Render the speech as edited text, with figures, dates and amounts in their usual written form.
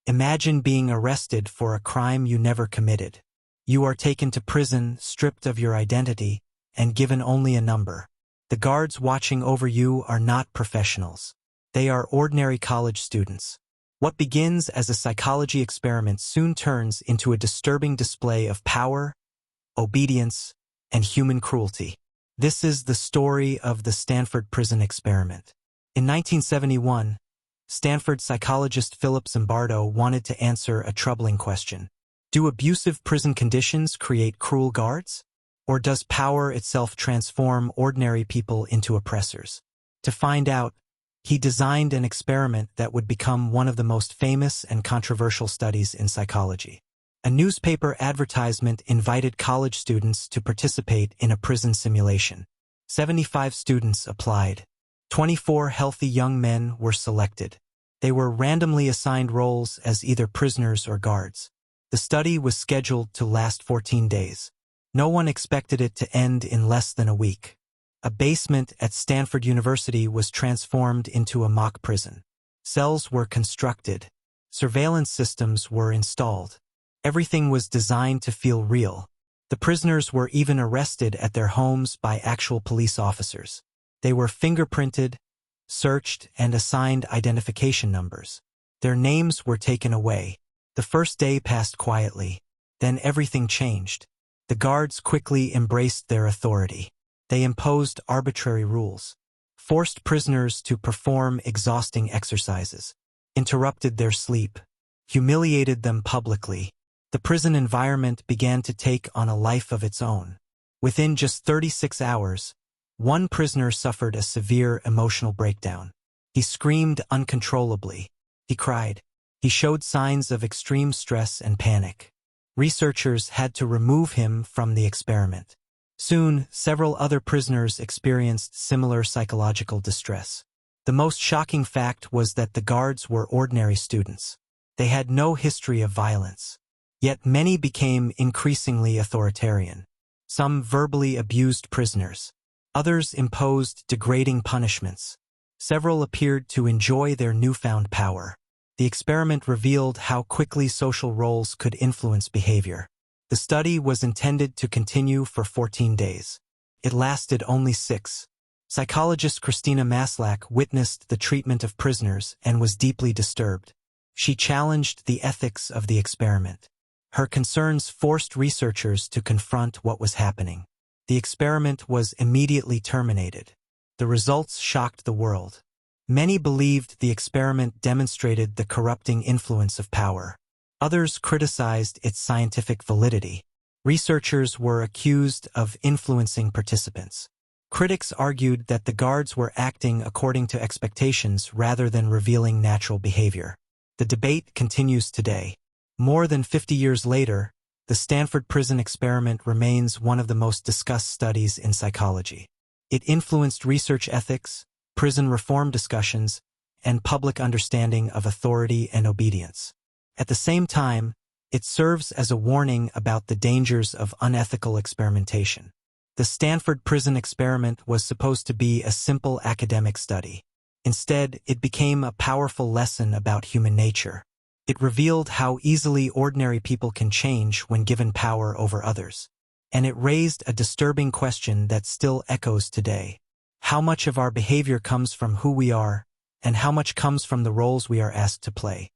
Imagine being arrested for a crime you never committed. You are taken to prison, stripped of your identity, and given only a number. The guards watching over you are not professionals. They are ordinary college students. What begins as a psychology experiment soon turns into a disturbing display of power, obedience, and human cruelty. This is the story of the Stanford prison experiment. In 1971, Stanford psychologist Philip Zimbardo wanted to answer a troubling question. Do abusive prison conditions create cruel guards? Or does power itself transform ordinary people into oppressors? To find out, he designed an experiment that would become one of the most famous and controversial studies in psychology. A newspaper advertisement invited college students to participate in a prison simulation. 75 students applied. 24 healthy young men were selected. They were randomly assigned roles as either prisoners or guards. The study was scheduled to last 14 days. No one expected it to end in less than a week. A basement at Stanford University was transformed into a mock prison. Cells were constructed. Surveillance systems were installed. Everything was designed to feel real. The prisoners were even arrested at their homes by actual police officers. They were fingerprinted, searched, and assigned identification numbers. Their names were taken away. The first day passed quietly. Then everything changed. The guards quickly embraced their authority. They imposed arbitrary rules, forced prisoners to perform exhausting exercises, interrupted their sleep, humiliated them publicly. The prison environment began to take on a life of its own. Within just 36 hours, one prisoner suffered a severe emotional breakdown. He screamed uncontrollably. He cried. He showed signs of extreme stress and panic. Researchers had to remove him from the experiment. Soon, several other prisoners experienced similar psychological distress. The most shocking fact was that the guards were ordinary students. They had no history of violence. Yet many became increasingly authoritarian. Some verbally abused prisoners. Others imposed degrading punishments. Several appeared to enjoy their newfound power. The experiment revealed how quickly social roles could influence behavior. The study was intended to continue for 14 days. It lasted only 6. Psychologist Christina Maslach witnessed the treatment of prisoners and was deeply disturbed. She challenged the ethics of the experiment. Her concerns forced researchers to confront what was happening. The experiment was immediately terminated. The results shocked the world. Many believed the experiment demonstrated the corrupting influence of power. Others criticized its scientific validity. Researchers were accused of influencing participants. Critics argued that the guards were acting according to expectations rather than revealing natural behavior. The debate continues today. More than 50 years later, the Stanford prison experiment remains one of the most discussed studies in psychology. It influenced research ethics, prison reform discussions, and public understanding of authority and obedience. At the same time, it serves as a warning about the dangers of unethical experimentation. The Stanford prison experiment was supposed to be a simple academic study. Instead, it became a powerful lesson about human nature. It revealed how easily ordinary people can change when given power over others. And it raised a disturbing question that still echoes today. How much of our behavior comes from who we are, and how much comes from the roles we are asked to play?